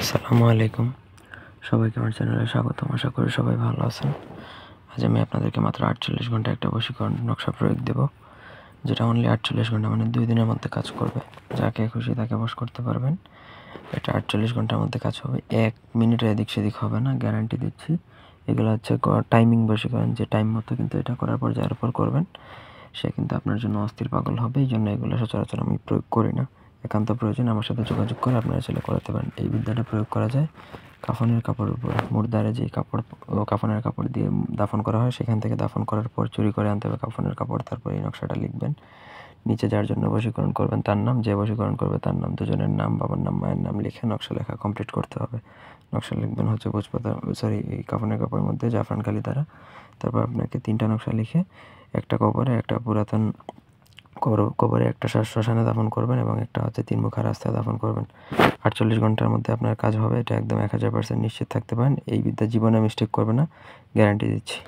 আসসালামু আলাইকুম, সবাইকে আমার চ্যানেলে স্বাগতম। আশা করি সবাই ভালো আছেন। আজ আমি আপনাদেরকে মাত্র 48 ঘন্টা একটা বশীকরণ নকশা প্রয়োগ দেব, যেটা অনলি 48 ঘন্টা মানে 2 দিনের মধ্যে কাজ করবে। যাকে খুশি তাকে বশ করতে পারবেন। এটা 48 ঘন্টার মধ্যে কাজ হবে, 1 মিনিটের এদিক সেদিক হবে না, গ্যারান্টি দিচ্ছি। এগুলো হচ্ছে টাইমিং বশীকরণ, যে টাইম মতো কিন্তু এটা করার পর যার উপর করবেন সে কিন্তু আপনার জন্য অস্থির পাগল হবে। এই জন্য এগুলো সচরাচর আমি প্রয়োগ করি না। একান্ত প্রয়োজন আমার সাথে যোগাযোগ করে আপনারা চাইলে করাতে পারেন। এই বিদ্যাটা প্রয়োগ করা যায় কাফনের কাপড়ের উপর। মুর্দারে যে কাপড় কাফনের কাপড় দিয়ে দাফন করা হয়, সেখান থেকে দাফন করার পর চুরি করে আনতে হবে কাফনের কাপড়। তারপর এই নকশাটা লিখবেন, নিচে যার জন্য বশীকরণ করবেন তার নাম, যে বশীকরণ করবে তার নাম, দুজনের নাম, বাবার নাম, মায়ের নাম লিখে নকশা লেখা কমপ্লিট করতে হবে। নকশা লিখবেন হচ্ছে ভোজপাতা এই কাফনের কাপড়ের মধ্যে জাফরান কালি দ্বারা। তারপর আপনাকে 3টা নকশা লিখে একটা কবরে, একটা পুরাতন কবরে, একটা শ্মশানে দাফন করবেন এবং একটা হচ্ছে 3 মুখা রাস্তায় দাফন করবেন। 48 ঘন্টার মধ্যে আপনার কাজ হবে, এটা একদম 1000% নিশ্চিত থাকতে পারেন। এই বিদ্যা জীবনে মিস্টেক করবে না, গ্যারান্টি দিচ্ছি।